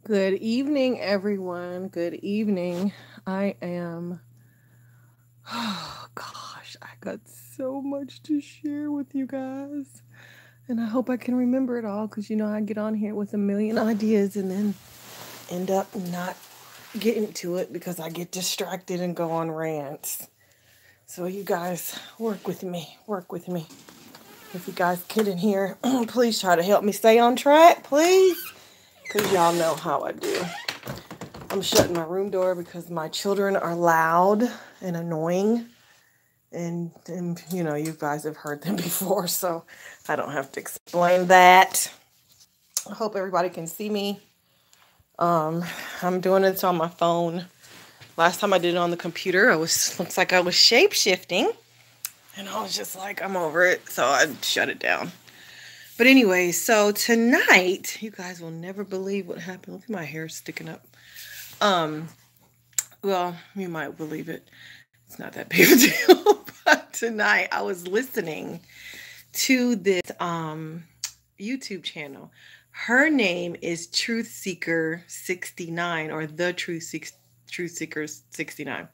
Good evening, everyone. Good evening. I am, oh gosh, I got so much to share with you guys. And I hope I can remember it all because I get on here with a million ideas and then end up not getting to it because I get distracted and go on rants. So, you guys, work with me. Work with me. If you guys get in here, please try to help me stay on track, please. Because y'all know how I do. I'm shutting my room door because my children are loud and annoying. And you guys have heard them before, so I don't have to explain that. I hope everybody can see me. I'm doing this on my phone. Last time I did it on the computer, looks like I was shape shifting. And I was just like, I'm over it. So I shut it down. But anyway, so tonight, you guys will never believe what happened. Look at my hair sticking up. Well, you might believe it. It's not that big of a deal. But tonight I was listening to this YouTube channel. Her name is Truth Seeker 69 or the Truth Seeker 69.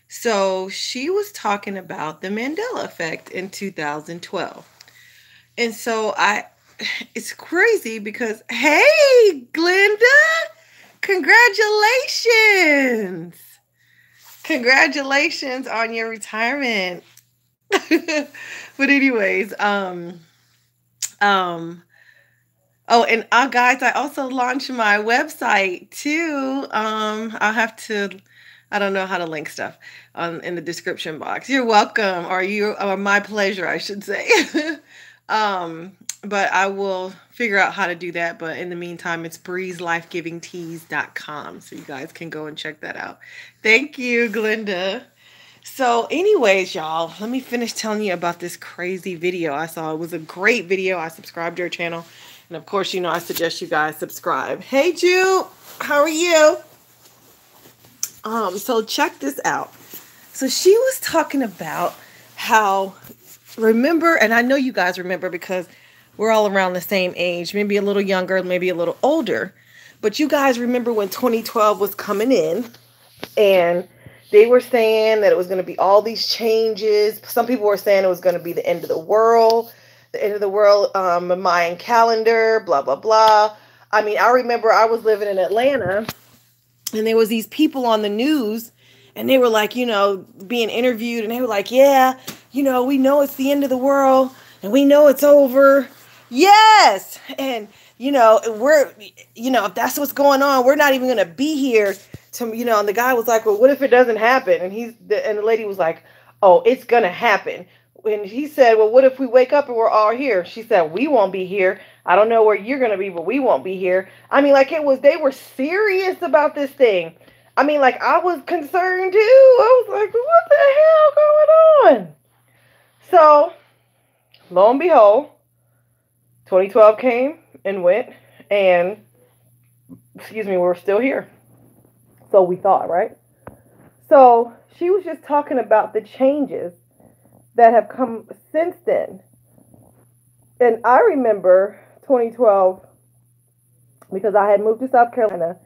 So she was talking about the Mandela effect in 2012. And so it's crazy because, hey, Glenda, congratulations. Congratulations on your retirement. But anyways, oh, and guys, I also launched my website too. I don't know how to link stuff in the description box. You're welcome, or my pleasure, I should say. But I will figure out how to do that. But in the meantime, it's breezelifegivingteas.com. So you guys can go and check that out. Thank you, Glenda. So anyways, y'all, let me finish telling you about this crazy video I saw. It was a great video. I subscribed to her channel. And of course, I suggest you guys subscribe. Hey, Ju, how are you? So check this out. So she was talking about how, remember, and I know you guys remember because we're all around the same age, maybe a little younger, maybe a little older. But you guys remember when 2012 was coming in and they were saying that it was going to be all these changes. Some people were saying it was going to be the end of the world, Mayan calendar, blah, blah, blah. I mean, I remember I was living in Atlanta and there was these people on the news and they were like, being interviewed and they were like, yeah, we know it's the end of the world and we know it's over. Yes. And, if that's what's going on, we're not even going to be here to, and the guy was like, well, what if it doesn't happen? And the lady was like, oh, it's going to happen. And he said, well, what if we wake up and we're all here? She said, we won't be here. I don't know where you're going to be, but we won't be here. I mean, they were serious about this thing. I mean, I was concerned too. I was like, what the hell going on? So, lo and behold, 2012 came and went, and, we're still here. So we thought, right? So she was just talking about the changes that have come since then. And I remember 2012 because I had moved to South Carolina,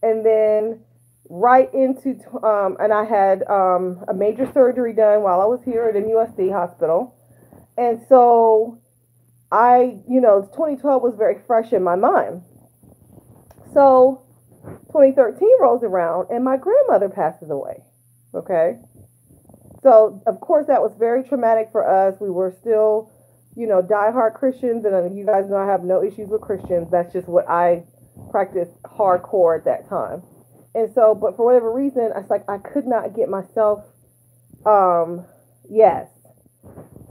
and then right into, and I had a major surgery done while I was here at MUSC hospital. And so 2012 was very fresh in my mind. So 2013 rolls around and my grandmother passes away. Okay. So of course that was very traumatic for us. We were still, diehard Christians, and you guys know I have no issues with Christians. That's just what I practiced hardcore at that time. And so, but for whatever reason, it's like I could not get myself, yes.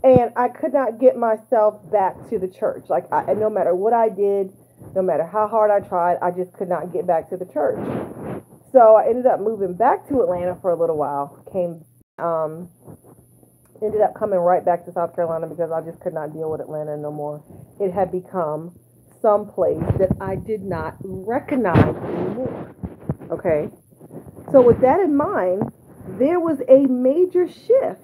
And I could not get myself back to the church. No matter what I did, no matter how hard I tried, I just could not get back to the church. So I ended up moving back to Atlanta for a little while. Ended up coming right back to South Carolina because I just could not deal with Atlanta no more. It had become some place that I did not recognize anymore. Okay. So with that in mind, there was a major shift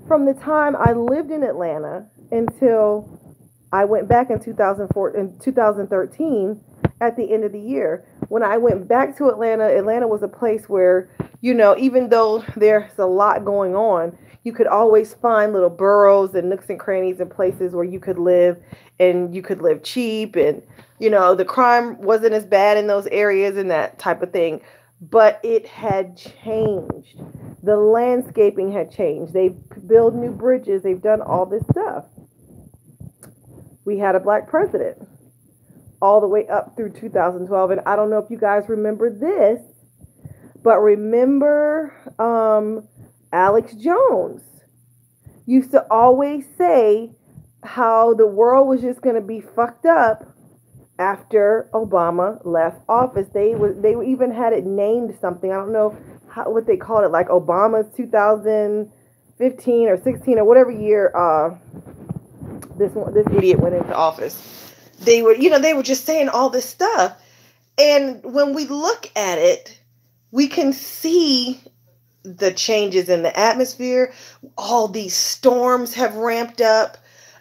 from the time I lived in Atlanta until I went back in 2013 at the end of the year. When I went back to Atlanta, Atlanta was a place where, even though there's a lot going on, you could always find little boroughs and nooks and crannies and places where you could live, and you could live cheap, and the crime wasn't as bad in those areas and that type of thing. But it had changed. The landscaping had changed. They've built new bridges. They've done all this stuff. We had a black president all the way up through 2012. And I don't know if you guys remember this, but remember Alex Jones used to always say how the world was just going to be fucked up after Obama left office. They even had it named something. I don't know what they called it, like Obama's 2015 or 16 or whatever year this idiot went into office. They were just saying all this stuff. And when we look at it, we can see the changes in the atmosphere. All these storms have ramped up.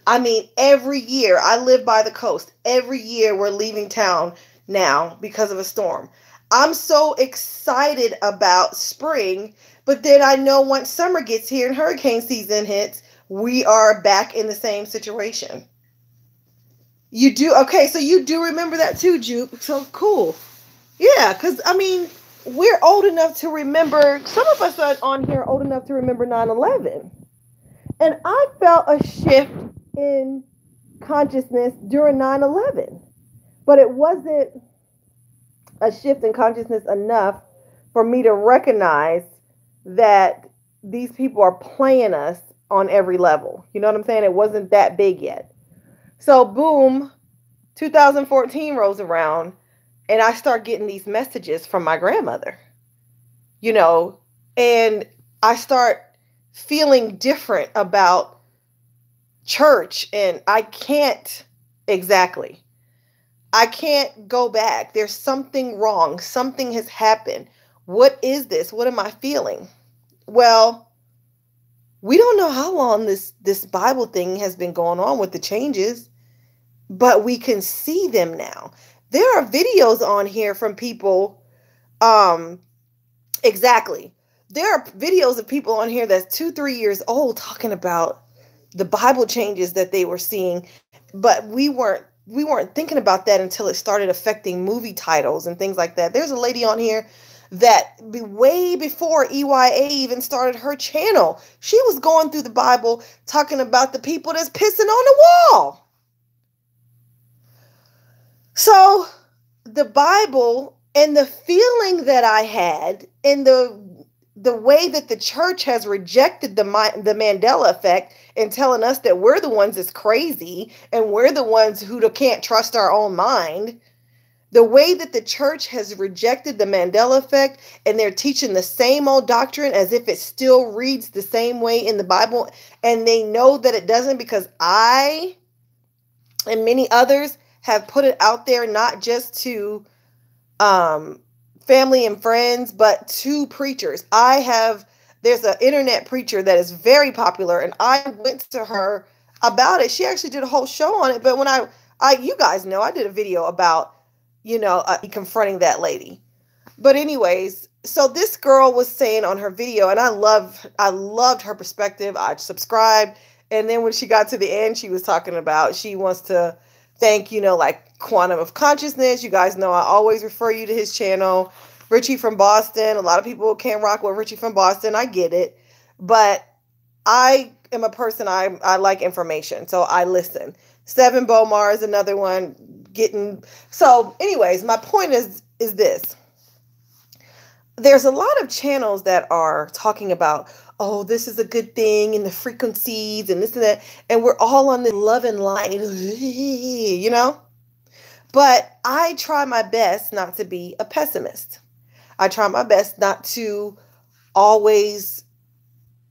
I mean, every year, I live by the coast. Every year we're leaving town now because of a storm. I'm so excited about spring, but then I know once summer gets here and hurricane season hits, we are back in the same situation. You do? Okay, so you do remember that too, Jupe. So cool. Yeah, because, we're old enough to remember, some of us are on here old enough to remember 9/11. And I felt a shift in consciousness during 9/11, but it wasn't a shift in consciousness enough for me to recognize that these people are playing us on every level. You know what I'm saying? It wasn't that big yet. So boom, 2014 rolls around and I start getting these messages from my grandmother, and I start feeling different about church, and I can't go back. There's something wrong. Something has happened. What is this? What am I feeling? Well, we don't know how long this Bible thing has been going on with the changes, but we can see them now. There are videos on here from people. Exactly. There are videos of people on here that's 2-3 years old talking about the Bible changes that they were seeing, but we weren't thinking about that until it started affecting movie titles and things like that. There's a lady on here that way before EYA even started her channel, she was going through the Bible talking about the people that's pissing on the wall. So the Bible and the feeling that I had and the way that the church has rejected the Mandela effect and telling us that we're the ones that's crazy and we're the ones who can't trust our own mind. The way that the church has rejected the Mandela effect and they're teaching the same old doctrine as if it still reads the same way in the Bible, and they know that it doesn't, because I and many others have put it out there, not just to family and friends, but to preachers. There's an internet preacher that is very popular, and I went to her about it. She actually did a whole show on it, but when you guys know, I did a video about, confronting that lady. But anyways, so this girl was saying on her video, and I loved her perspective. I subscribed. And then when she got to the end, she was talking about, she wants to thank, like Quantum of Consciousness. You guys know I always refer you to his channel. Richie from Boston. A lot of people can't rock with Richie from Boston. I get it. But I am a person, I like information. So I listen. Seven Bomar is another one. So anyways, my point is this. There's a lot of channels that are talking about, oh, this is a good thing, and the frequencies and this and that, and we're all on the love and light, But I try my best not to be a pessimist. I try my best not to always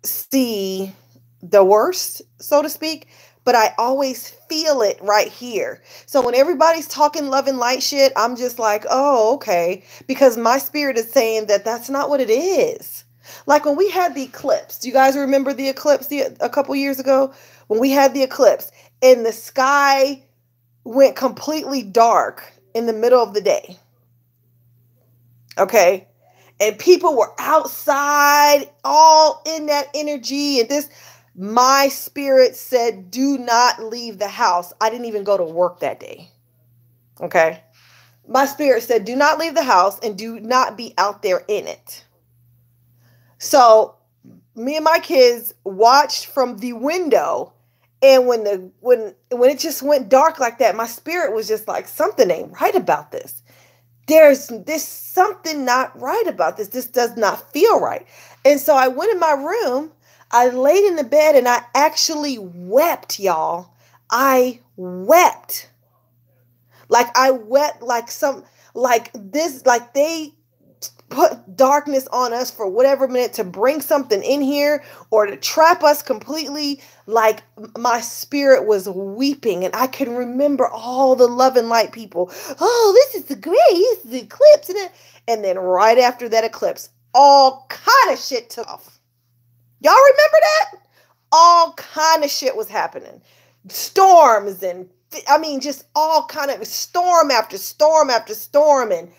see the worst, so to speak, but I always feel it right here. So when everybody's talking love and light shit, I'm just like, oh, okay, because my spirit is saying that that's not what it is. Like when we had the eclipse, do you guys remember the eclipse a couple years ago? When we had the eclipse and the sky went completely dark in the middle of the day. Okay. And people were outside, all in that energy. And my spirit said, do not leave the house. I didn't even go to work that day. Okay. My spirit said, do not leave the house and do not be out there in it. So me and my kids watched from the window. And when it just went dark like that, my spirit was just like, something ain't right about this. There's something not right about this. This does not feel right. And so I went in my room, I laid in the bed, and I actually wept, y'all. I wept. Like I wept like they put darkness on us for whatever minute to bring something in here or to trap us completely. Like my spirit was weeping, and I can remember all the love and light people. Oh, this is the eclipse. And then right after that eclipse, all kind of shit took off. Y'all remember that? All kind of shit was happening. Storms and just all kind of storm after storm after storm, and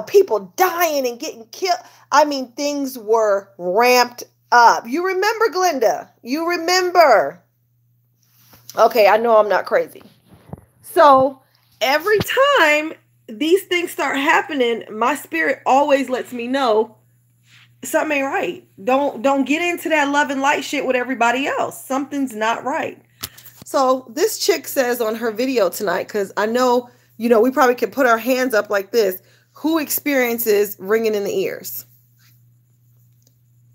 people dying and getting killed. Things were ramped up. You remember, Glenda? You remember? Okay, I know I'm not crazy. So every time these things start happening, my spirit always lets me know something ain't right. Don't get into that love and light shit with everybody else. Something's not right. So this chick says on her video tonight, because I know, we probably could put our hands up like this. Who experiences ringing in the ears?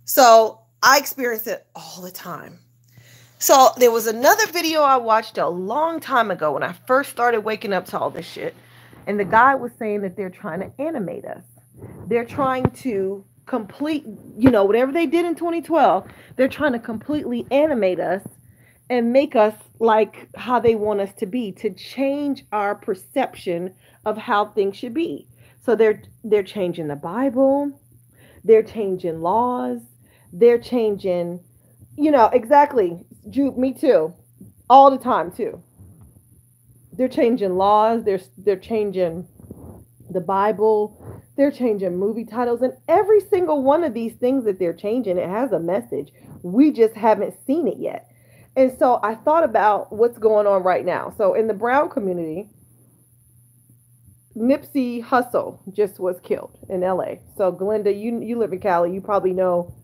So I experience it all the time. So there was another video I watched a long time ago when I first started waking up to all this shit. And the guy was saying that they're trying to animate us. They're trying to complete, whatever they did in 2012, they're trying to completely animate us and make us like how they want us to be, to change our perception of how things should be. So they're changing the Bible, they're changing laws, they're changing, exactly. Me too, all the time too. They're changing laws, they're changing the Bible, they're changing movie titles, and every single one of these things that they're changing, it has a message. We just haven't seen it yet. And so I thought about what's going on right now. So in the Brown community, Nipsey Hussle just was killed in LA. So Glenda, you live in Cali. You probably know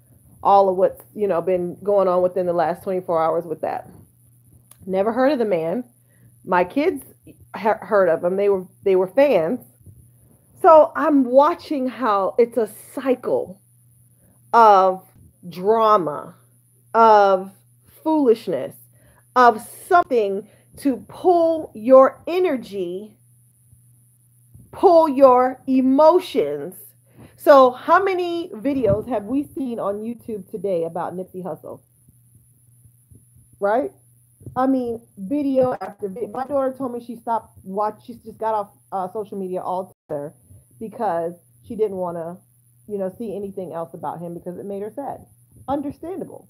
all of what's, been going on within the last 24 hours with that. Never heard of the man. My kids heard of him. They were fans. So I'm watching how it's a cycle of drama, of foolishness, of something to pull your energy, pull your emotions. So how many videos have we seen on YouTube today about Nipsey Hussle? Right? Video after video. My daughter told me she stopped watching. She just got off social media altogether because she didn't want to, see anything else about him because it made her sad. Understandable.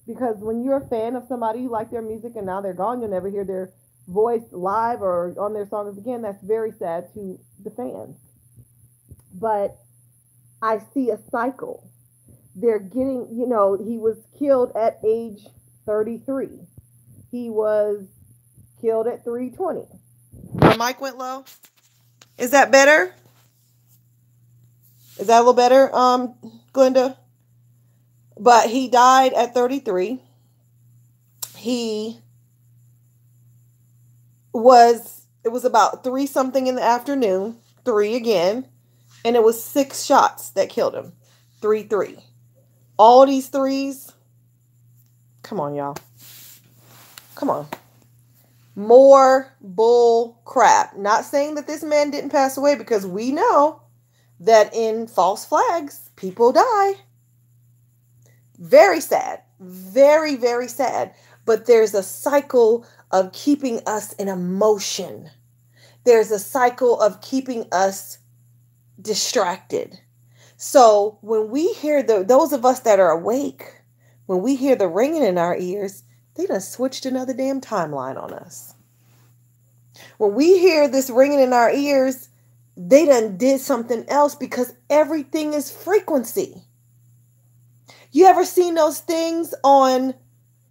Because when you're a fan of somebody, you like their music, and now they're gone, you'll never hear their voice live or on their songs again. That's very sad to the fans. But I see a cycle. They're getting, he was killed at age 33. He was killed at 3:20. My mic went low. Is that better? Is that a little better, Glenda? But he died at 33. It was about 3 something in the afternoon, 3 again, and it was 6 shots that killed him. 3. All these 3s. Come on, y'all. Come on. More bull crap. Not saying that this man didn't pass away, because we know that in false flags, people die. Very sad. Very, very sad. But there's a cycle of keeping us in emotion. There's a cycle of keeping us distracted. So when we hear those of us that are awake, when we hear the ringing in our ears, they done switched another damn timeline on us. When we hear this ringing in our ears, they done did something else, because everything is frequency. You ever seen those things on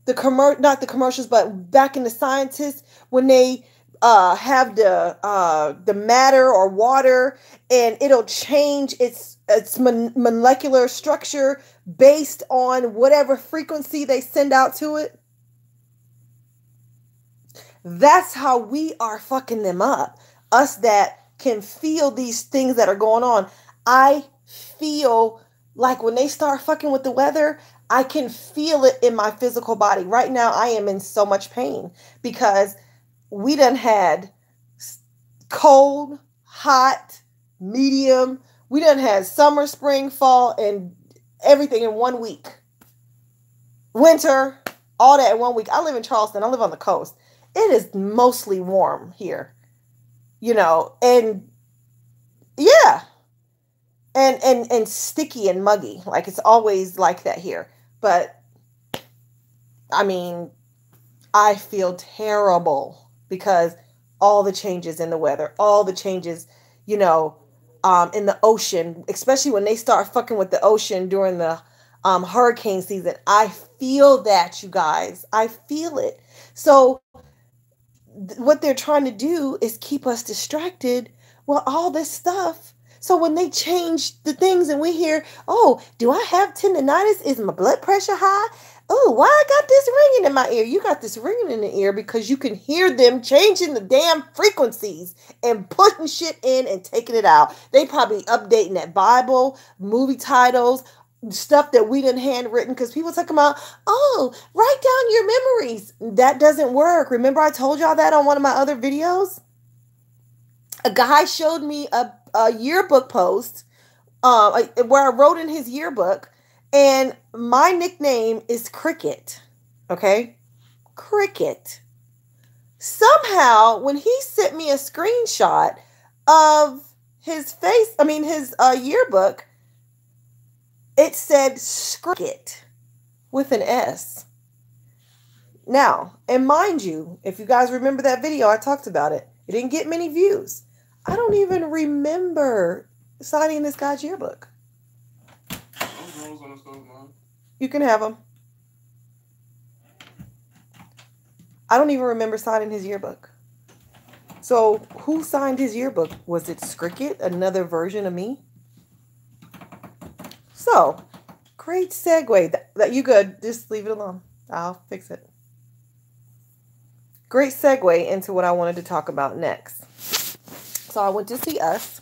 not the commercials, but back in the scientists, when they have the matter or water, and it'll change its molecular structure based on whatever frequency they send out to it? That's how we are fucking them up. Us that can feel these things that are going on. I feel like when they start fucking with the weather, I can feel it in my physical body. Right now, I am in so much pain because we done had cold, hot, medium. We done had summer, spring, fall, and everything in 1 week. Winter, all that in 1 week. I live in Charleston. I live on the coast. It is mostly warm here, and yeah, and sticky and muggy. Like, it's always like that here. But I mean, I feel terrible because all the changes in the weather, all the changes, in the ocean, especially when they start fucking with the ocean during the hurricane season. I feel that, you guys. I feel it. So what they're trying to do is keep us distracted with all this stuff. So when they change the things and we hear, oh, do I have tendonitis? Is my blood pressure high? Oh, why I got this ringing in my ear? You got this ringing in the ear because you can hear them changing the damn frequencies and putting shit in and taking it out. They probably updating that Bible, movie titles, stuff that we done handwritten, because people talking about, oh, write down your memories. That doesn't work. Remember I told y'all that on one of my other videos? A guy showed me a yearbook post where I wrote in his yearbook, and my nickname is Cricket. Okay? Cricket. Somehow, when he sent me a screenshot of his yearbook, it said Cricket with an S. Now, and mind you, if you guys remember that video, I talked about it. It didn't get many views. I don't even remember signing this guy's yearbook. You can have them. I don't even remember signing his yearbook. So who signed his yearbook? Was it Cricket, another version of me? So, great segue. That you good. Just leave it alone. I'll fix it. Great segue into what I wanted to talk about next. So I went to see Us.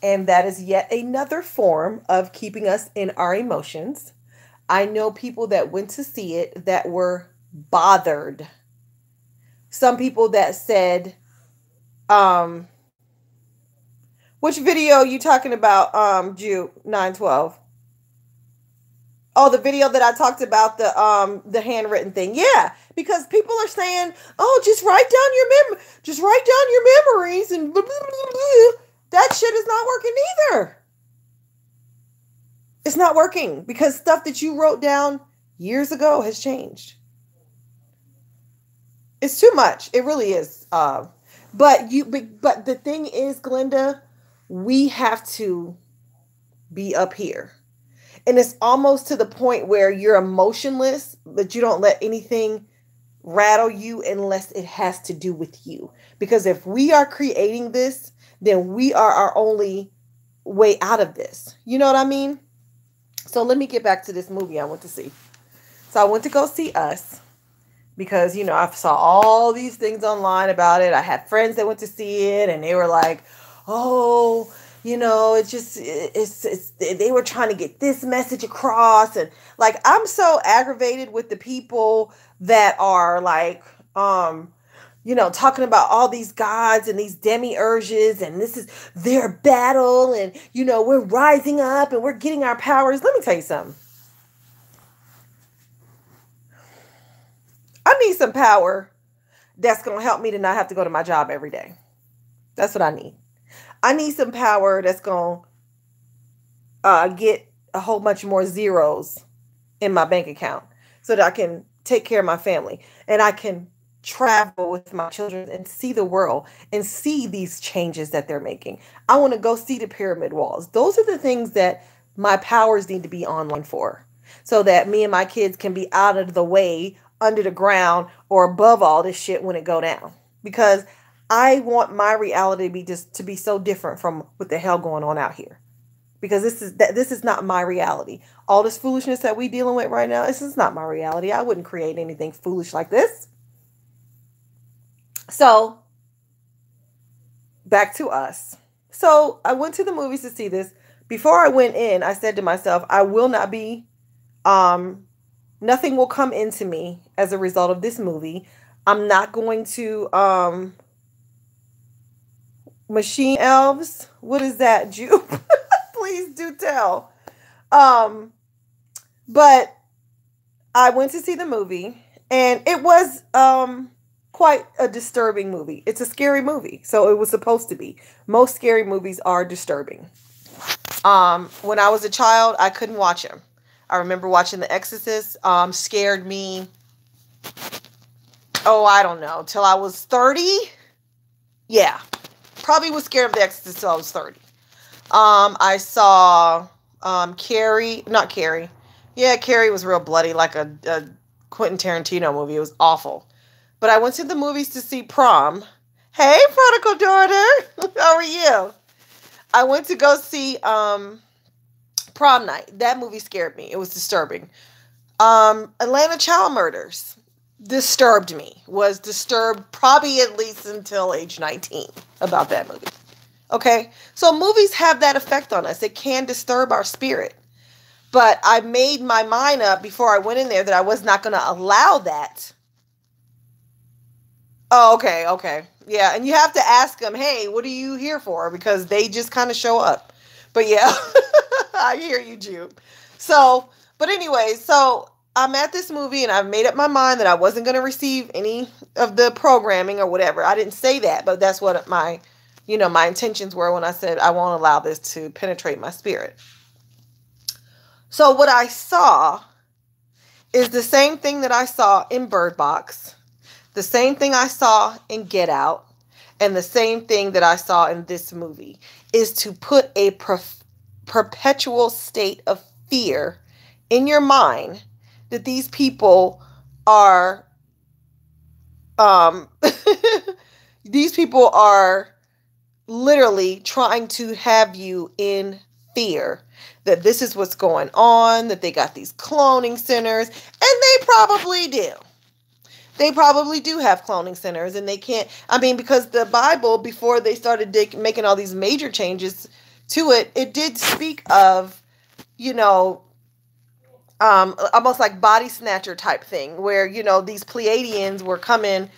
And that is yet another form of keeping us in our emotions. I know people that went to see it that were bothered. Some people that said, which video you talking about, Jew 912? Oh, the video that I talked about, the handwritten thing. Yeah, because people are saying, oh, just write down your memories and blah, blah, blah, blah. That shit is not working either. It's not working because stuff that you wrote down years ago has changed. It's too much. It really is. But the thing is, Glenda, we have to be up here. And it's almost to the point where you're emotionless, that you don't let anything rattle you unless it has to do with you. Because if we are creating this, then we are our only way out of this. You know what I mean? So let me get back to this movie I went to see. So I went to go see Us because, I saw all these things online about it. I had friends that went to see it and they were like, oh, they were trying to get this message across. And like, I'm so aggravated with the people that are like, talking about all these gods and these demiurges, and this is their battle, and, we're rising up and we're getting our powers. Let me tell you something. I need some power that's going to help me to not have to go to my job every day. That's what I need. I need some power that's going to get a whole bunch more zeros in my bank account so that I can take care of my family and I can travel with my children and see the world and see these changes that they're making. I want to go see the pyramid walls. Those are the things that my powers need to be online for, so that me and my kids can be out of the way, under the ground, or above all this shit when it go down. Because I want my reality to be just to be so different from what the hell going on out here. Because this is not my reality. All this foolishness that we dealing with right now, this is not my reality. I wouldn't create anything foolish like this. So, back to us. So, I went to the movies to see this. Before I went in, I said to myself, I will not be, nothing will come into me as a result of this movie. I'm not going to, machine elves. What is that, Jew? Please do tell. But I went to see the movie, and it was, quite a disturbing movie. It's a scary movie, so it was supposed to be. Most scary movies are disturbing. When I was a child, I couldn't watch them. I remember watching The Exorcist. Scared me. Oh, I don't know, till I was 30. Yeah, probably was scared of The Exorcist till I was 30. I saw Carrie. Not Carrie. Yeah, Carrie was real bloody, like a Quentin Tarantino movie. It was awful. But I went to the movies to see Prom. Hey, prodigal daughter. How are you? I went to go see Prom Night. That movie scared me. It was disturbing. Atlanta Child Murders disturbed me. Was disturbed probably at least until age 19 about that movie. Okay? So movies have that effect on us. It can disturb our spirit. But I made my mind up before I went in there that I was not going to allow that. Oh, okay. Yeah, and you have to ask them, hey, what are you here for? Because they just kind of show up. But yeah, I hear you, Jude. So, but anyway, so I'm at this movie and I've made up my mind that I wasn't going to receive any of the programming or whatever. I didn't say that, but that's what my intentions were when I said I won't allow this to penetrate my spirit. So what I saw is the same thing that I saw in Bird Box. The same thing I saw in Get Out, and the same thing that I saw in this movie, is to put a perpetual state of fear in your mind that these people are, these people are literally trying to have you in fear that this is what's going on, that they got these cloning centers, and they probably do. They probably do have cloning centers, and they can't, because the Bible, before they started making all these major changes to it, it did speak of, almost like body snatcher type thing, where, these Pleiadians were coming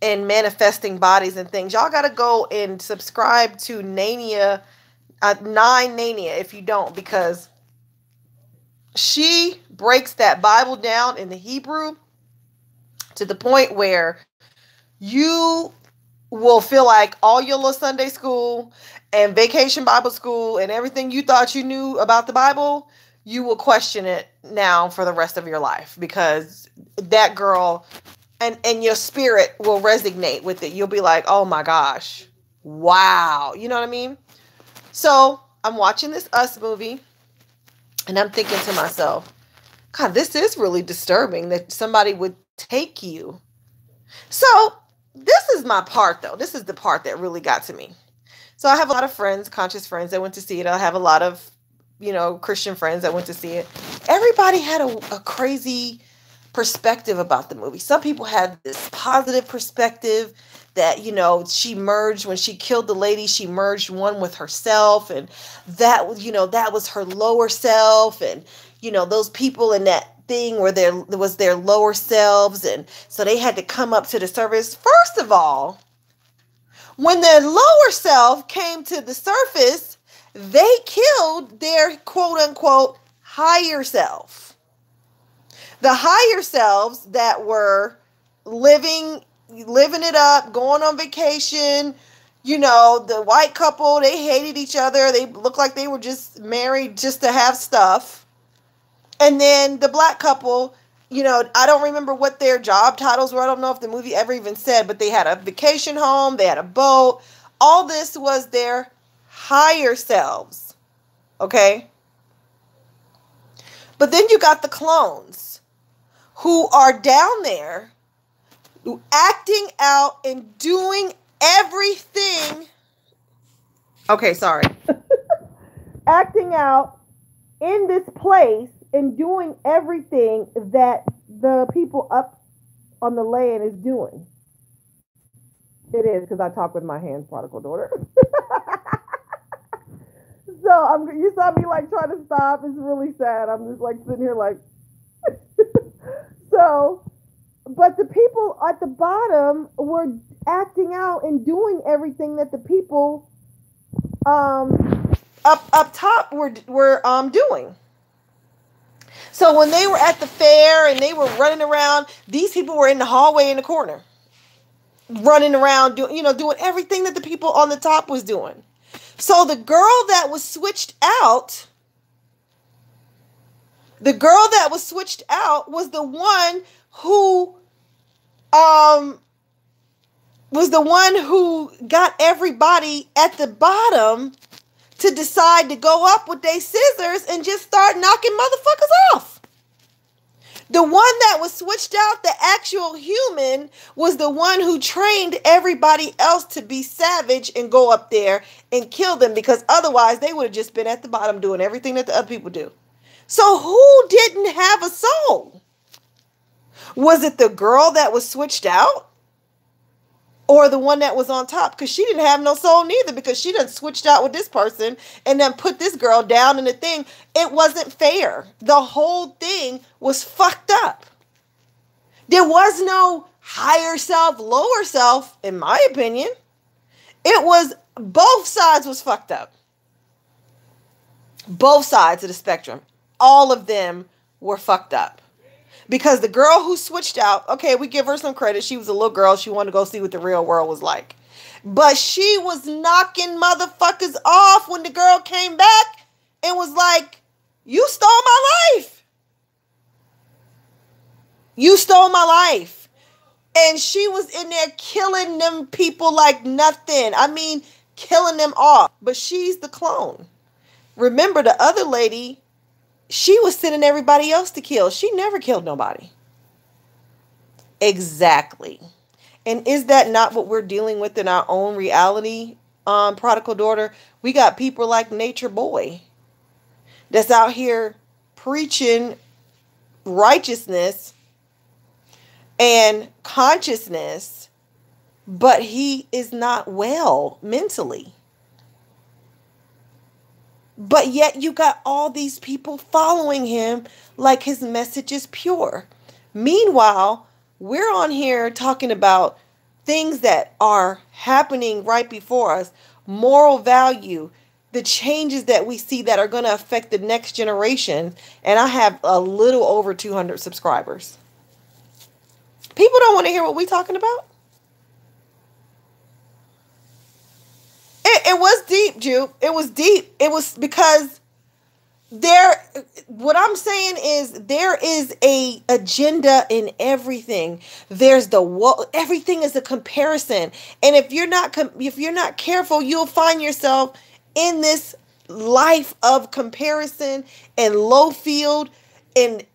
and manifesting bodies and things. Y'all got to go and subscribe to Nania, 9 Nania if you don't, because she breaks that Bible down in the Hebrew to the point where you will feel like all your little Sunday school and vacation Bible school and everything you thought you knew about the Bible, you will question it now for the rest of your life, because that girl and your spirit will resonate with it. You'll be like, oh my gosh, wow. You know what I mean? So I'm watching this Us movie and I'm thinking to myself, God, this is really disturbing that somebody would take you. So this is my part, though. This is the part that really got to me. So I have a lot of friends, conscious friends that went to see it. I have a lot of, Christian friends that went to see it. Everybody had a crazy perspective about the movie. Some people had this positive perspective that, she merged, when she killed the lady, she merged one with herself. And that, that was her lower self. And, those people in that thing where there was their lower selves, and so they had to come up to the surface. First of all, when their lower self came to the surface, they killed their quote unquote higher self. The higher selves that were living it up, going on vacation, the white couple, they hated each other. They looked like they were just married just to have stuff. And then the black couple, I don't remember what their job titles were. I don't know if the movie ever even said, but they had a vacation home, they had a boat. All this was their higher selves. Okay? But then you got the clones who are down there acting out and doing everything. Okay, sorry. Acting out in this place and doing everything that the people up on the land is doing. It is because I talk with my hands, prodigal daughter. So you saw me like trying to stop. It's really sad. I'm just like sitting here like. So, but the people at the bottom were acting out and doing everything that the people up top were doing. So when they were at the fair and they were running around, these people were in the hallway in the corner, running around doing everything that the people on the top was doing. So the girl that was switched out was the one who got everybody at the bottom to decide to go up with their scissors and just start knocking motherfuckers off. The one that was switched out, the actual human, was the one who trained everybody else to be savage and go up there and kill them, because otherwise they would have just been at the bottom doing everything that the other people do. So who didn't have a soul? Was it the girl that was switched out? Or the one that was on top? Because she didn't have no soul neither, because she done switched out with this person and then put this girl down in the thing. It wasn't fair. The whole thing was fucked up. There was no higher self, lower self, in my opinion. It was, both sides was fucked up. Both sides of the spectrum. All of them were fucked up. Because the girl who switched out, okay, we give her some credit. She was a little girl. She wanted to go see what the real world was like. But she was knocking motherfuckers off when the girl came back and was like, you stole my life. You stole my life. And she was in there killing them people like nothing. I mean, killing them off. But she's the clone. Remember, the other lady, she was sending everybody else to kill. She never killed nobody. Exactly. And is that not what we're dealing with in our own reality, prodigal daughter? We got people like Nature Boy that's out here preaching righteousness and consciousness, but he is not well mentally. But yet you got all these people following him like his message is pure. Meanwhile, we're on here talking about things that are happening right before us, moral value, the changes that we see that are going to affect the next generation. And I have a little over 200 subscribers. People don't want to hear what we're talking about. It was deep, Juke. It was deep. It was because what I'm saying is there is a agenda in everything. There's everything is a comparison. And if you're not careful, you'll find yourself in this life of comparison and low field and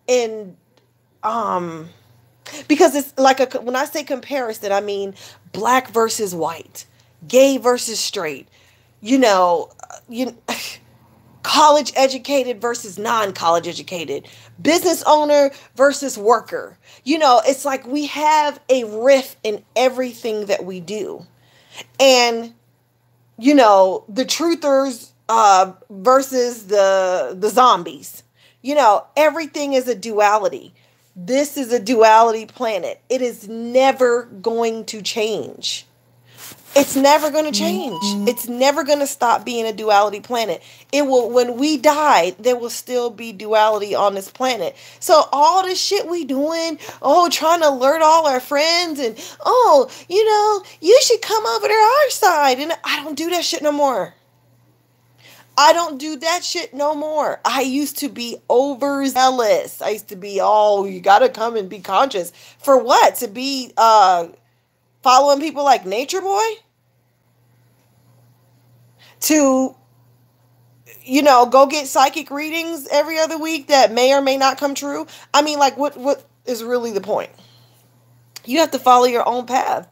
because it's like when I say comparison, I mean black versus white, gay versus straight, college educated versus non-college educated, business owner versus worker. It's like we have a rift in everything that we do. And, the truthers versus the zombies. Everything is a duality. This is a duality planet. It is never going to change. It's never going to change. It's never going to stop being a duality planet. It will, when we die, there will still be duality on this planet. So all this shit we doing, trying to alert all our friends and, you should come over to our side. And I don't do that shit no more. I don't do that shit no more. I used to be overzealous. I used to be, oh, you gotta come and be conscious. For what? To be following people like Nature Boy? To, go get psychic readings every other week that may or may not come true? I mean, like, what is really the point? You have to follow your own path.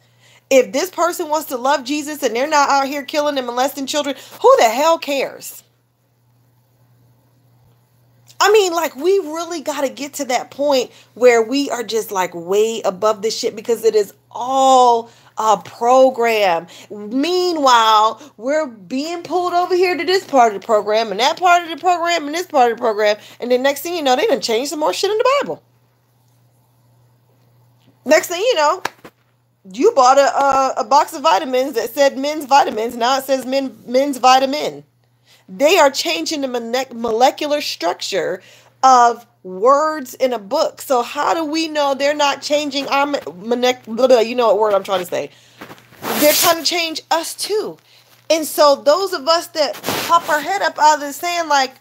If this person wants to love Jesus and they're not out here killing and molesting children, who the hell cares? I mean, like, we really got to get to that point where we are just like way above this shit, because it is all a program. Meanwhile, we're being pulled over here to this part of the program and that part of the program and this part of the program. And then next thing you know, they done changed some more shit in the Bible. Next thing you know, you bought a box of vitamins that said men's vitamins. Now it says men's vitamin. They are changing the molecular structure of words in a book. So how do we know they're not changing our you know what word I'm trying to say? They're trying to change us too. And so those of us that pop our head up out of the sand like,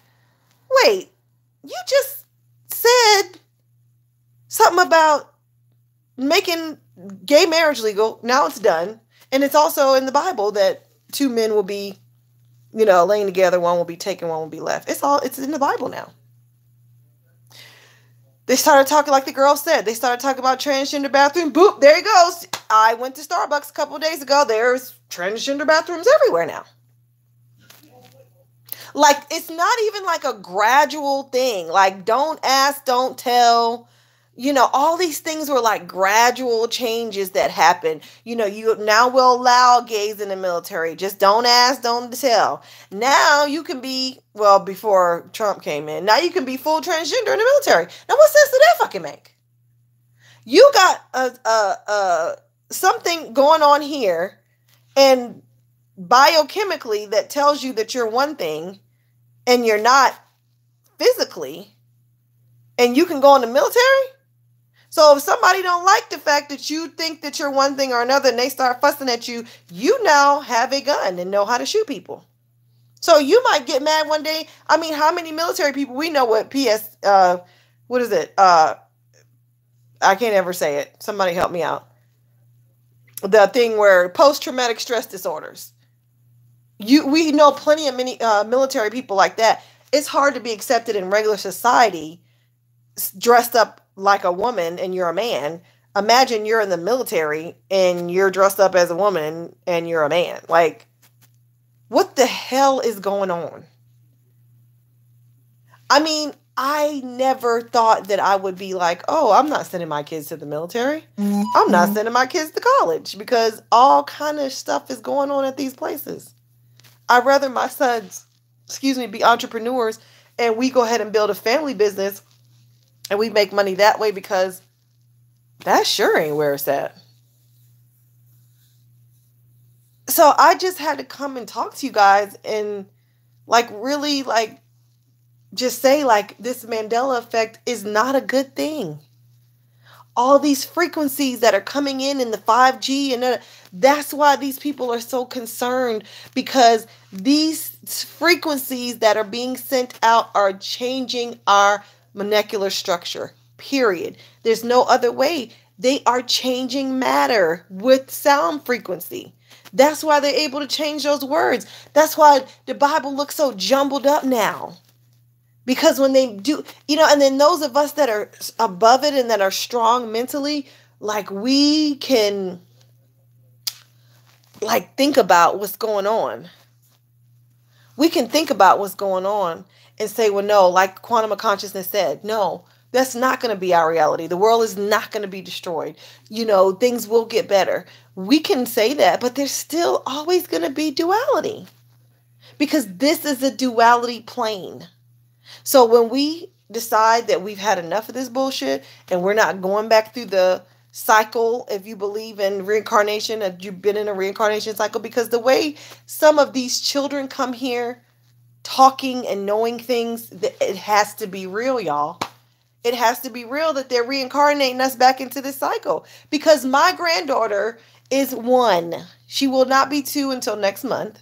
wait, you just said something about making gay marriage legal. Now it's done. And it's also in the Bible that two men will be, laying together. One will be taken, one will be left. It's in the Bible now. They started talking, like the girl said, they started talking about transgender bathroom. Boop, there he goes. I went to Starbucks a couple of days ago. There's transgender bathrooms everywhere now. Like, it's not even like a gradual thing. Like, don't ask, don't tell. All these things were like gradual changes that happen. You now will allow gays in the military. Just don't ask, don't tell. Now you can be, well, before Trump came in, now you can be full transgender in the military. Now what sense did that fucking make? You got something going on here, and biochemically that tells you that you're one thing and you're not physically, and you can go in the military? So if somebody don't like the fact that you think that you're one thing or another and they start fussing at you, you now have a gun and know how to shoot people. So you might get mad one day. I mean, how many military people we know what what is it? I can't ever say it. Somebody help me out. The thing where post-traumatic stress disorders. We know plenty of many military people like that. It's hard to be accepted in regular society dressed up like a woman and you're a man. Imagine you're in the military and you're dressed up as a woman and you're a man. Like, what the hell is going on? I mean, I never thought that I would be like, oh, I'm not sending my kids to the military. I'm not sending my kids to college because all kind of stuff is going on at these places. I'd rather my sons, be entrepreneurs and we go ahead and build a family business and we make money that way, because that sure ain't where it's at. So I just had to come and talk to you guys and really just say this Mandela effect is not a good thing. All these frequencies that are coming in the 5G and that's why these people are so concerned, because these frequencies that are being sent out are changing our molecular structure, period. There's no other way. They are changing matter with sound frequency. That's why they're able to change those words. That's why the Bible looks so jumbled up now. Because when they do, and then those of us that are above it and that are strong mentally, we can think about what's going on. We can think about what's going on and say, well, no, like quantum of consciousness said, no, that's not going to be our reality. The world is not going to be destroyed. Things will get better. We can say that, but there's still always going to be duality, because this is a duality plane. So when we decide that we've had enough of this bullshit and we're not going back through the cycle, if you believe in reincarnation, if you've been in a reincarnation cycle, because the way some of these children come here talking and knowing things, it has to be real, y'all. It has to be real that they're reincarnating us back into this cycle. Because my granddaughter is 1. She will not be 2 until next month.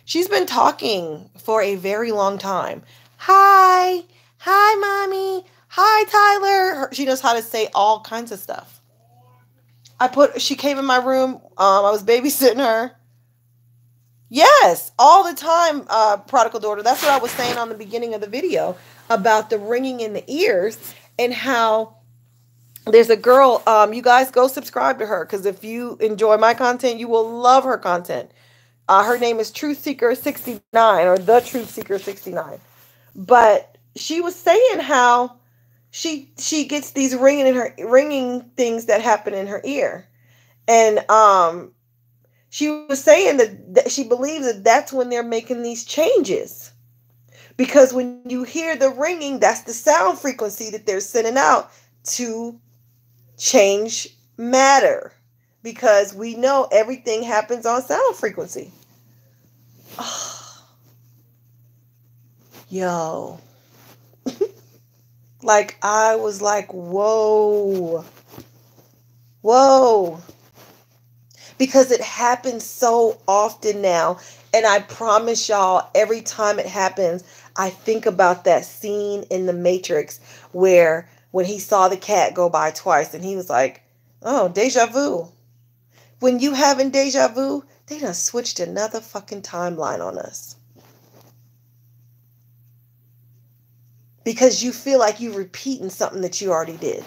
She's been talking for a very long time. Hi. Hi, mommy. Hi, Tyler. She knows how to say all kinds of stuff. She came in my room. I was babysitting her. Yes, all the time, prodigal daughter. That's what I was saying on the beginning of the video about the ringing in the ears and how there's a girl. You guys go subscribe to her because if you enjoy my content, you will love her content. Her name is Truth Seeker 69 or the Truth Seeker 69. But she was saying how she gets these ringing things that happen in her ear, and she was saying that she believes that that's when they're making these changes. Because when you hear the ringing, that's the sound frequency that they're sending out to change matter. Because we know everything happens on sound frequency. Oh, yo. Like, I was like, whoa. Whoa. Because it happens so often now. And I promise y'all, every time it happens, I think about that scene in The Matrix where when he saw the cat go by twice and he was like, oh, deja vu. When you having deja vu, they done switched another fucking timeline on us. Because you feel like you're repeating something that you already did.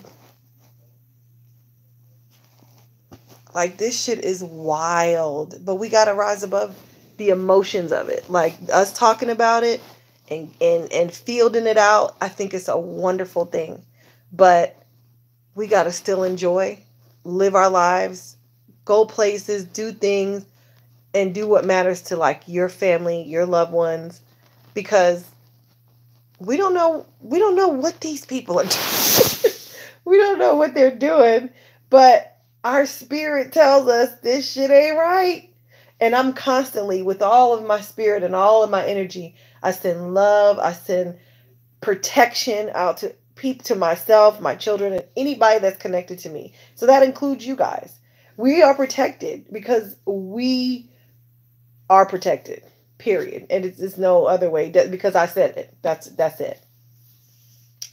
Like, this shit is wild. But we got to rise above the emotions of it. Like, us talking about it and fielding it out, I think it's a wonderful thing. But we got to still enjoy, live our lives, go places, do things, and do what matters to, like, your family, your loved ones. Because we don't know what these people are doing. We don't know what they're doing. But our spirit tells us this shit ain't right. And I'm constantly, with all of my spirit and all of my energy, I send love, I send protection out to myself, my children, and anybody that's connected to me. So that includes you guys. We are protected because we are protected, period. And it's no other way, because I said it. That's it.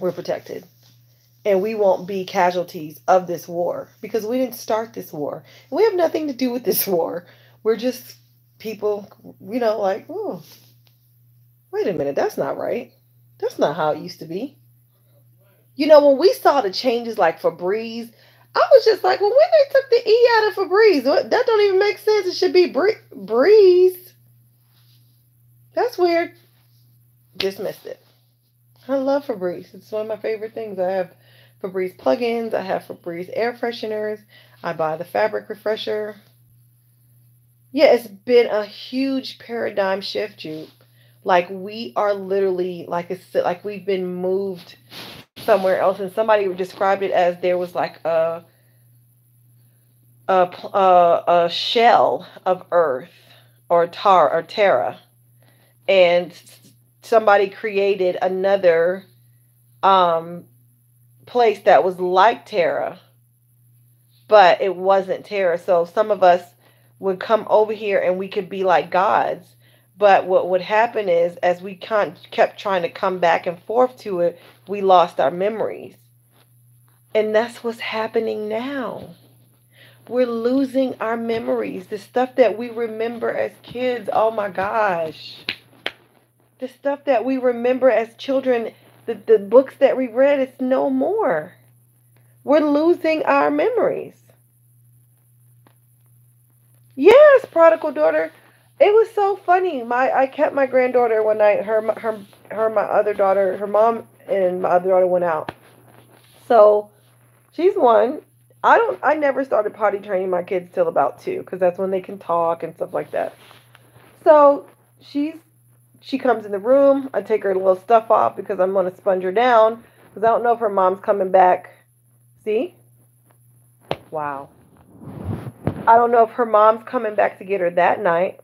We're protected. And we won't be casualties of this war because we didn't start this war. We have nothing to do with this war. We're just people, like, oh, wait a minute, that's not right. That's not how it used to be. When we saw the changes like Febreze, I was just like, well, when they took the E out of Febreze, that don't even make sense. It should be Breeze. That's weird. Dismissed it. I love Febreze. It's one of my favorite things. I have Febreze plugins. I have Febreze air fresheners. I buy the fabric refresher. Yeah, it's been a huge paradigm shift, Jude. Like, we are literally, like we've been moved somewhere else. And somebody described it as there was like a shell of Earth or Terra, and somebody created another place that was like Terra, but it wasn't Terra. So some of us would come over here and we could be like gods. But what would happen is, as we kept trying to come back and forth to it, we lost our memories. And that's what's happening now. We're losing our memories. The stuff that we remember as kids, oh my gosh. The stuff that we remember as children, the books that we read, it's no more. We're losing our memories. Yes, prodigal daughter. It was so funny. I kept my granddaughter one night. My other daughter, her mom and my other daughter went out. So she's one. I never started potty training my kids till about 2, because that's when they can talk and stuff like that. So she comes in the room. I take her little stuff off because I'm going to sponge her down, because I don't know if her mom's coming back. See? Wow. I don't know if her mom's coming back to get her that night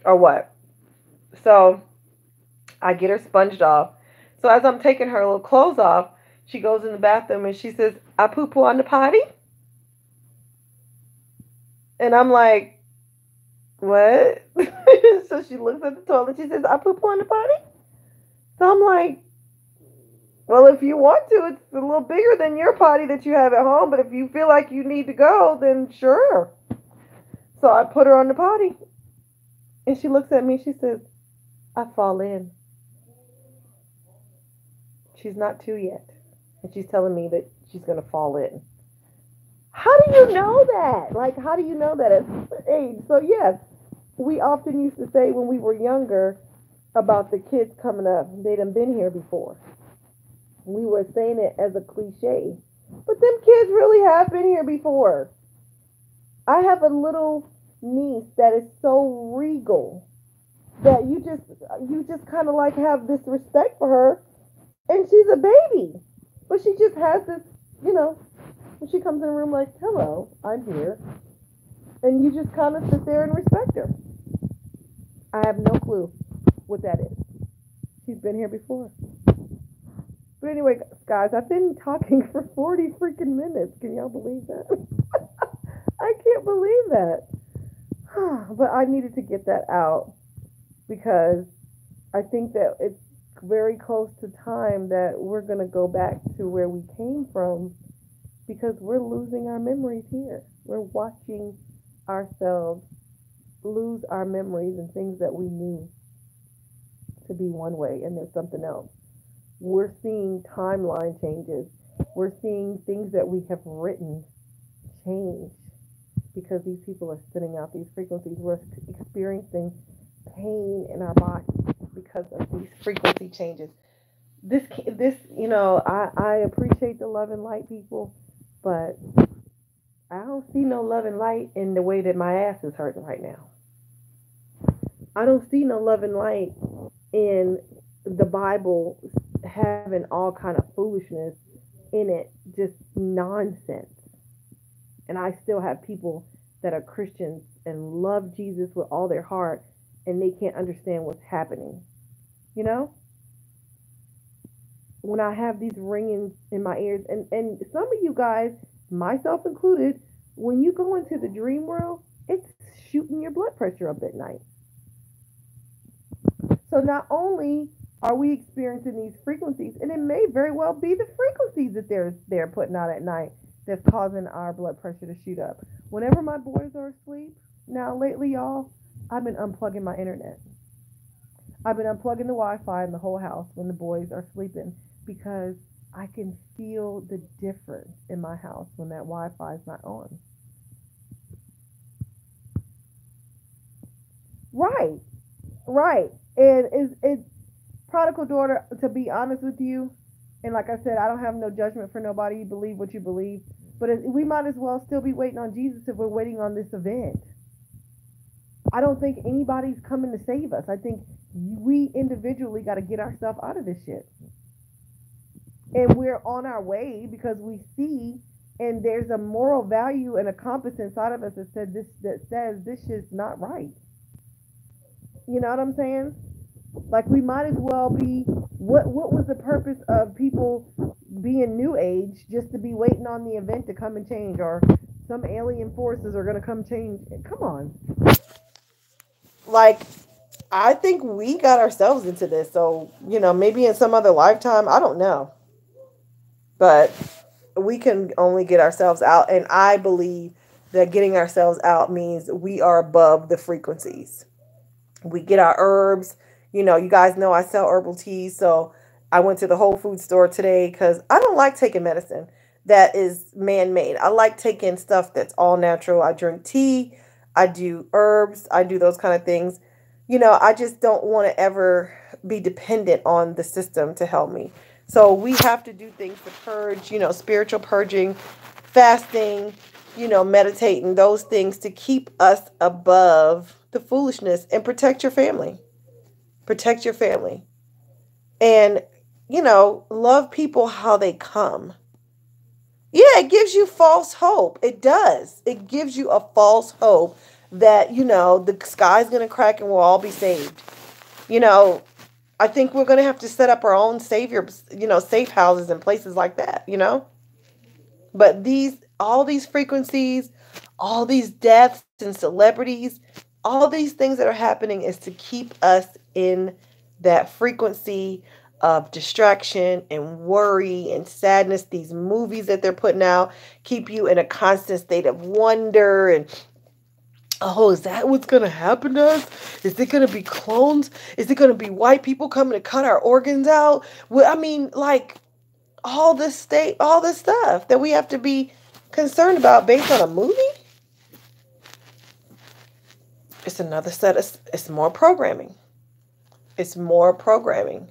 or what. So I get her sponged off. So as I'm taking her little clothes off, she goes in the bathroom and she says, I poo-poo on the potty? And I'm like, What? So she looks at the toilet. She says, I poop on the potty? So I'm like, well, if you want to, it's a little bigger than your potty that you have at home. But if you feel like you need to go, then sure. So I put her on the potty. And she looks at me. She says, I fall in. She's not two yet. And she's telling me that she's going to fall in. How do you know that? Like, how do you know that at age? So, yes, we often used to say when we were younger about the kids coming up, they done been here before. We were saying it as a cliche. But them kids really have been here before. I have a little niece that is so regal that you just kind of like have this respect for her, and she's a baby, but she just has this, when she comes in the room like, hello, I'm here, and you just kind of sit there and respect her. I have no clue what that is. She's been here before. But anyway, guys, I've been talking for 40 freaking minutes. Can y'all believe that? I can't believe that. But I needed to get that out because I think that it's very close to time that we're going to go back to where we came from because we're losing our memories here. We're watching ourselves lose our memories and things that we knew to be one way, and there's something else. We're seeing timeline changes. We're seeing things that we have written change because these people are sending out these frequencies. We're experiencing pain in our body because of these frequency changes. I appreciate the love and light, people, but I don't see no love and light in the way that my ass is hurting right now. I don't see no love and light in the Bible having all kind of foolishness in it, just nonsense. And I still have people that are Christians and love Jesus with all their heart, and they can't understand what's happening. You know? When I have these ringings in my ears, and some of you guys, myself included, when you go into the dream world, it's shooting your blood pressure up at night. So not only are we experiencing these frequencies, and it may very well be the frequencies that they're putting out at night that's causing our blood pressure to shoot up. Whenever my boys are asleep, now lately, y'all, I've been unplugging my internet. I've been unplugging the Wi-Fi in the whole house when the boys are sleeping because I can feel the difference in my house when that Wi-Fi is not on. Right, right. And it's prodigal daughter, to be honest with you, and like I said, I don't have no judgment for nobody. You believe what you believe. But we might as well still be waiting on Jesus if we're waiting on this event. I don't think anybody's coming to save us. I think we individually got to get ourselves out of this shit. And we're on our way because we see, and there's a moral value and a compass inside of us that says this shit's not right. You know what I'm saying? Like, we might as well be, what was the purpose of people being new age just to be waiting on the event to come and change, or some alien forces are going to come change? Come on. Like, I think we got ourselves into this. So, maybe in some other lifetime, I don't know. But we can only get ourselves out. And I believe that getting ourselves out means we are above the frequencies. We get our herbs. You guys know I sell herbal teas. So I went to the Whole Food store today because I don't like taking medicine that is man-made. I like taking stuff that's all natural. I drink tea. I do herbs. I do those kind of things. I just don't want to ever be dependent on the system to help me. So we have to do things to purge, spiritual purging, fasting, meditating, those things to keep us above the foolishness and protect your family. Protect your family. And, love people how they come. Yeah, it gives you false hope. It does. It gives you a false hope that, the sky's going to crack and we'll all be saved. I think we're going to have to set up our own savior, safe houses and places like that, But all these frequencies, all these deaths and celebrities, All these things that are happening is to keep us in that frequency of distraction and worry and sadness. These movies that they're putting out keep you in a constant state of wonder and, oh, is that what's going to happen to us? Is it going to be clones? Is it going to be white people coming to cut our organs out? Well, I mean, like, all this stuff that we have to be concerned about based on a movie. It's another it's more programming. It's more programming.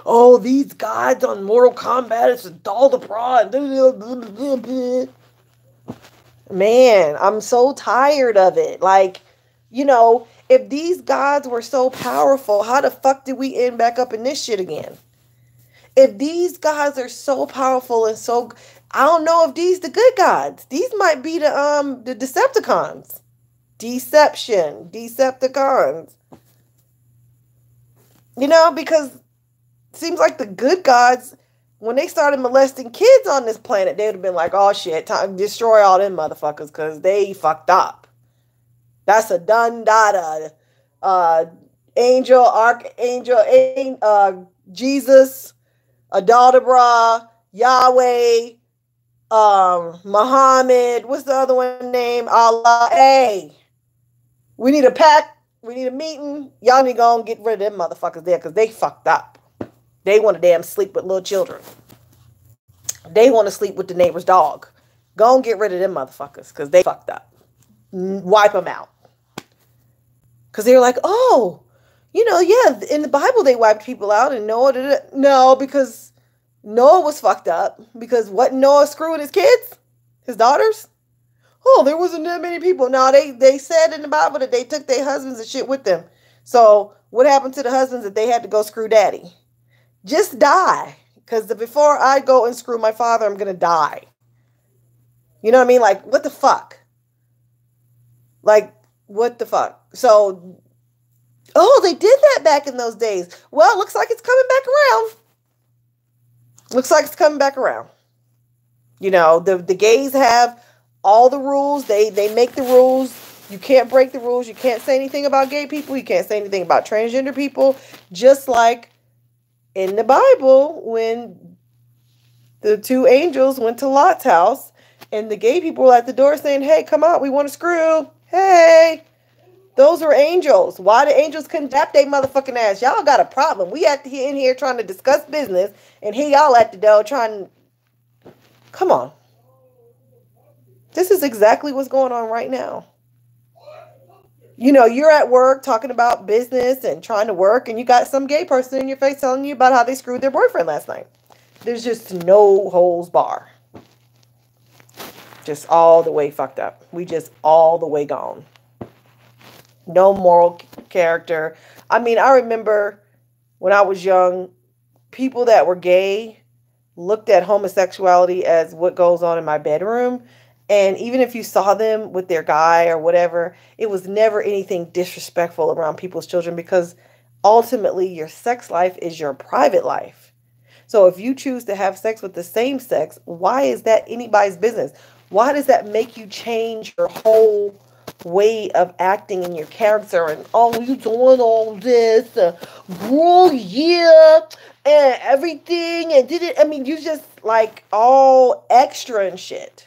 Oh, these gods on Mortal Kombat, it's all the prod. Man, I'm so tired of it. Like, if these gods were so powerful, how the fuck did we end back up in this shit again? If these gods are so powerful and so, I don't know if these the good gods. These might be the Decepticons. Decepticons. Because it seems like the good gods, when they started molesting kids on this planet, they would have been like, oh shit, time to destroy all them motherfuckers because they fucked up. That's a done data. Angel, Archangel, Jesus, Adalbra, Yahweh, Muhammad, what's the other one name? Allah. Hey, we need a pact. We need a meeting. Y'all need to go and get rid of them motherfuckers there because they fucked up. They want to damn sleep with little children. They want to sleep with the neighbor's dog. Go and get rid of them motherfuckers because they fucked up. Wipe them out. Because they were like, oh, yeah, in the Bible they wiped people out and Noah did it. No, because Noah was fucked up. Because wasn't Noah screwing his kids? His daughters? Oh, there wasn't that many people. No, they said in the Bible that they took their husbands and shit with them. So what happened to the husbands that they had to go screw daddy? Just die. Because before I go and screw my father, I'm going to die. You know what I mean? Like, what the fuck? Like, what the fuck? So, oh, they did that back in those days. Well, looks like it's coming back around. Looks like it's coming back around. The gays have all the rules. They make the rules. You can't break the rules. You can't say anything about gay people. You can't say anything about transgender people. Just like in the Bible, when the two angels went to Lot's house and the gay people were at the door saying, hey, come out, we want to screw. Hey, those were angels. Why the angels couldn't tap their motherfucking ass? Y'all got a problem. We in here trying to discuss business and here y'all at the door trying. Come on. This is exactly what's going on right now. You're at work talking about business and trying to work and you got some gay person in your face telling you about how they screwed their boyfriend last night. There's just no holds bar. Just all the way fucked up. We just all the way gone. No moral character. I mean, I remember when I was young, people that were gay looked at homosexuality as what goes on in my bedroom. And even if you saw them with their guy or whatever, it was never anything disrespectful around people's children because ultimately your sex life is your private life. So if you choose to have sex with the same sex, why is that anybody's business? Why does that make you change your whole way of acting in your character? And, oh, you doing all this, yeah, and everything, and did it, I mean, you just like all extra and shit.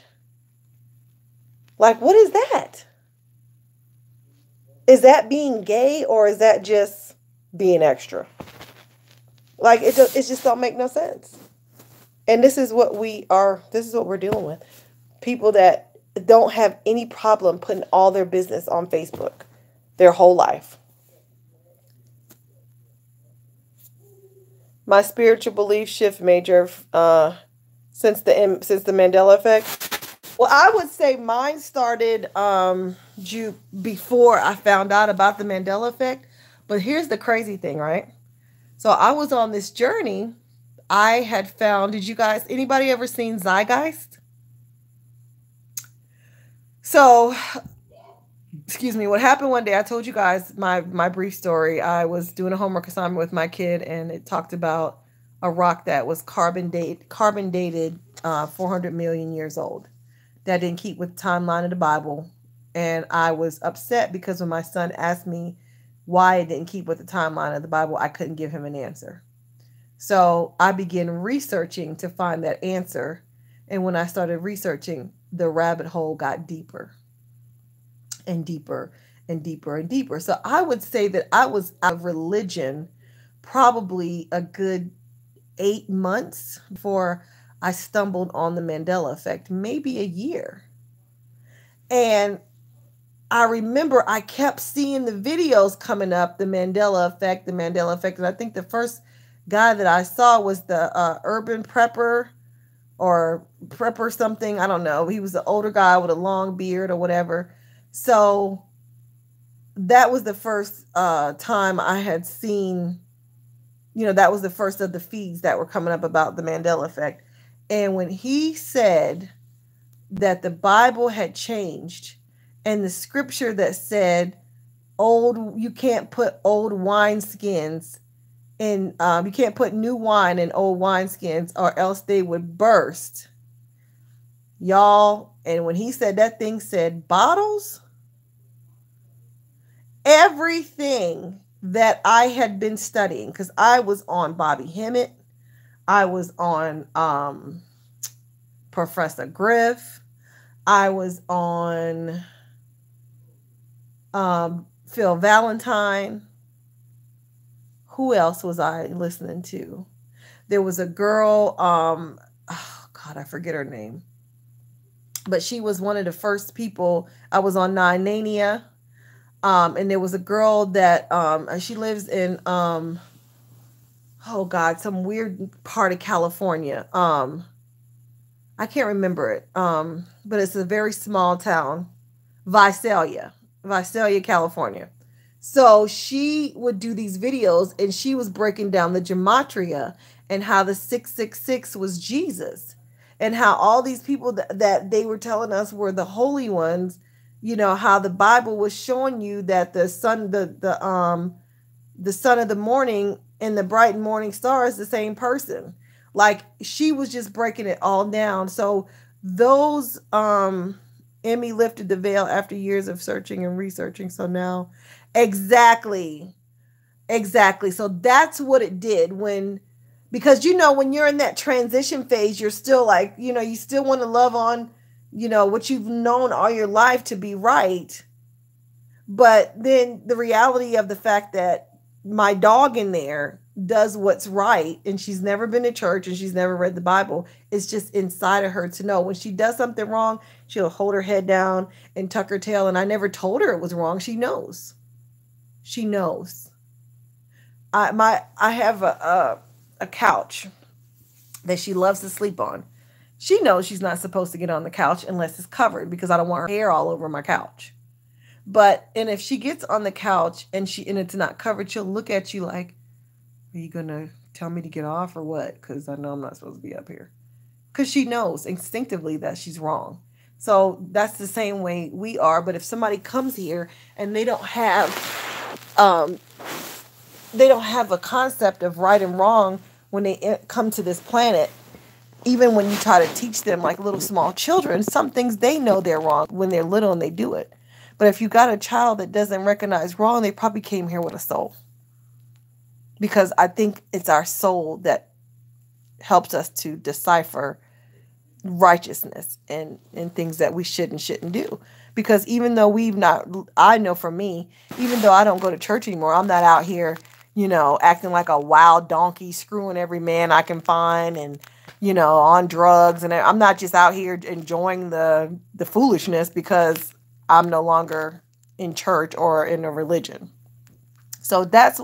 Like, what is that? Is that being gay or is that just being extra? Like, it just don't make no sense. And this is what we're dealing with. People that don't have any problem putting all their business on Facebook their whole life. My spiritual belief shift major since the Mandela effect. Well, I would say mine started before I found out about the Mandela effect. But here's the crazy thing, right? So I was on this journey. I had found, anybody ever seen Zeitgeist? So, excuse me, what happened one day, I told you guys my brief story. I was doing a homework assignment with my kid and it talked about a rock that was carbon dated 400 million years old. That didn't keep with the timeline of the Bible. And I was upset because when my son asked me why it didn't keep with the timeline of the Bible, I couldn't give him an answer. So I began researching to find that answer. And when I started researching, the rabbit hole got deeper and deeper and deeper and deeper. So I would say that I was out of religion probably a good 8 months before I stumbled on the Mandela effect, maybe a year. And I remember I kept seeing the videos coming up, the Mandela effect, the Mandela effect. And I think the first guy that I saw was the urban prepper or prepper something. I don't know. He was an older guy with a long beard or whatever. So that was the first time I had seen, that was the first of the feeds that were coming up about the Mandela effect. And when he said that the Bible had changed, and the scripture that said you can't put old wineskins in, you can't put new wine in old wineskins or else they would burst. Y'all, and when he said that thing said bottles, everything that I had been studying, because I was on Bobby Hemmett, I was on Professor Griff, I was on Phil Valentine. Who else was I listening to? There was a girl, oh God, I forget her name. But she was one of the first people. I was on Nine Nania. And there was a girl that she lives in oh God, some weird part of California. I can't remember it. But it's a very small town, Visalia, California. So she would do these videos and she was breaking down the gematria and how the 666 was Jesus and how all these people that they were telling us were the holy ones, how the Bible was showing you that the sun, the son of the morning and the bright morning star is the same person. Like she was just breaking it all down. So those, Emmy lifted the veil after years of searching and researching. So now, exactly. So that's what it did because when you're in that transition phase, you're still like, you still want to love on, what you've known all your life to be right. But then the reality of the fact that my dog in there does what's right, and she's never been to church and she's never read the Bible, it's just inside of her to know when she does something wrong, she'll hold her head down and tuck her tail. And I never told her it was wrong. She knows. I have a couch that she loves to sleep on. She knows she's not supposed to get on the couch unless it's covered because I don't want her hair all over my couch. And if she gets on the couch and it's not covered, she'll look at you like, are you going to tell me to get off or what? Because I know I'm not supposed to be up here. Because she knows instinctively that she's wrong. So that's the same way we are. But if somebody comes here and they don't have a concept of right and wrong when they come to this planet, even when you try to teach them like little small children, some things they know they're wrong when they're little and they do it. But if you got a child that doesn't recognize wrong, they probably came here with a soul. Because I think it's our soul that helps us to decipher righteousness and things that we should and shouldn't do. Because even though I know for me, even though I don't go to church anymore, I'm not out here, acting like a wild donkey, screwing every man I can find and, on drugs. And I'm not just out here enjoying the foolishness because I'm no longer in church or in a religion. So that's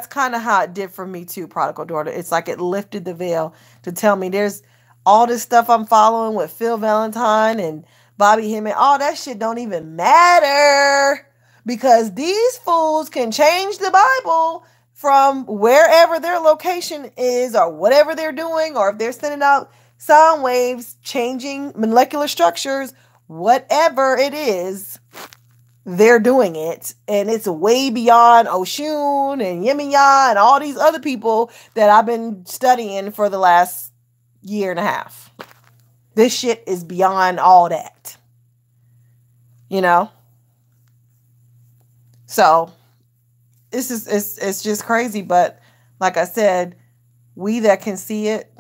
kind of how it did for me too, Prodigal Daughter. It's like it lifted the veil to tell me there's all this stuff I'm following with Phil Valentine and Bobby Hemmett. All that shit don't even matter because these fools can change the Bible from wherever their location is or whatever they're doing, or if they're sending out sound waves, changing molecular structures, whatever it is, they're doing it. And it's way beyond Oshun and Yemiya and all these other people that I've been studying for the last year and a half. This shit is beyond all that. you know? So it's just crazy. But like I said, we that can see it,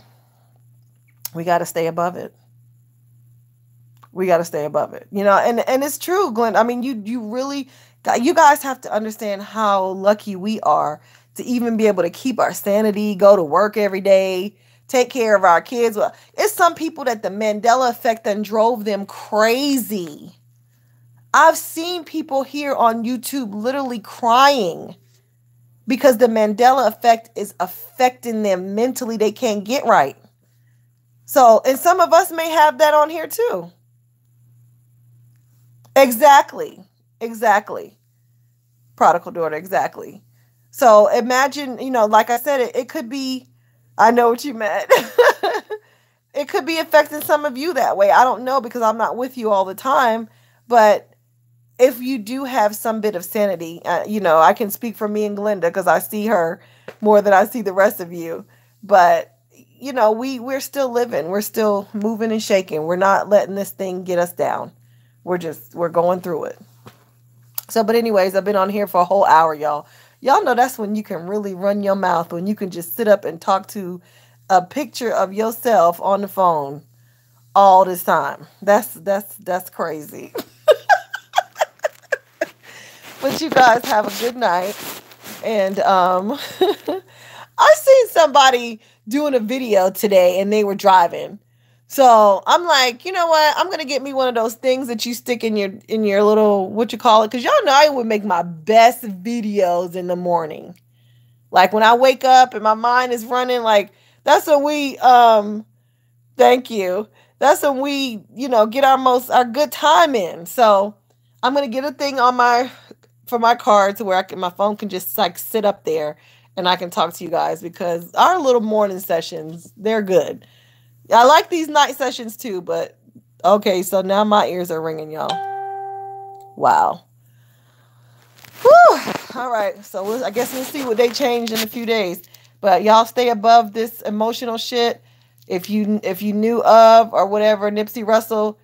we got to stay above it. We got to stay above it, you know? And it's true, Glenn. I mean, you really, you guys have to understand how lucky we are to even be able to keep our sanity, go to work every day, take care of our kids. Well, it's some people that the Mandela effect then drove them crazy. I've seen people here on YouTube literally crying because the Mandela effect is affecting them mentally. They can't get right. So, and some of us may have that on here too. Exactly. Exactly. Prodigal daughter. Exactly. So imagine, like I said, it could be, I know what you meant. It could be affecting some of you that way. I don't know because I'm not with you all the time. But if you do have some bit of sanity, I can speak for me and Glenda because I see her more than I see the rest of you. But, we're still living. We're still moving and shaking. We're not letting this thing get us down. We're going through it. So, but anyways, I've been on here for a whole hour, y'all. Y'all know that's when you can really run your mouth, when you can just sit up and talk to a picture of yourself on the phone all this time. That's crazy. But you guys have a good night. And I seen somebody doing a video today and they were driving. So I'm like, you know what? I'm gonna get me one of those things that you stick in your little, what you call it, because y'all know I would make my best videos in the morning. Like when I wake up and my mind is running, like that's when we thank you. That's when we, get our good time in. So I'm gonna get a thing for my card to where my phone can just like sit up there and I can talk to you guys because our little morning sessions, they're good. I like these night sessions too, but okay, so now my ears are ringing, y'all. Wow. Whew. All right, so I guess we'll see what they change in a few days. But y'all stay above this emotional shit. If you knew of or whatever, Nipsey Hussle,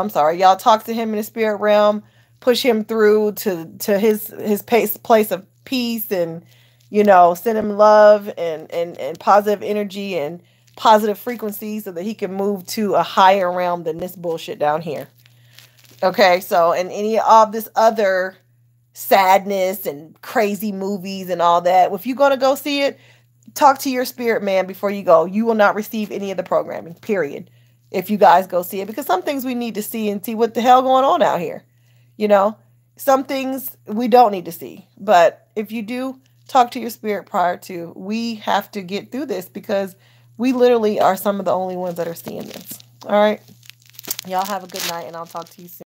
I'm sorry. Y'all talk to him in the spirit realm, push him through to his place of peace, and send him love and positive energy and positive frequency so that he can move to a higher realm than this bullshit down here. Okay, so and any of this other sadness and crazy movies and all that, if you're going to go see it, talk to your spirit man before you go. You will not receive any of the programming, period, if you guys go see it, because some things we need to see and see what the hell going on out here. Some things we don't need to see, but if you do, talk to your spirit prior to. We have to get through this because we literally are some of the only ones that are seeing this. All right. Y'all have a good night, and I'll talk to you soon.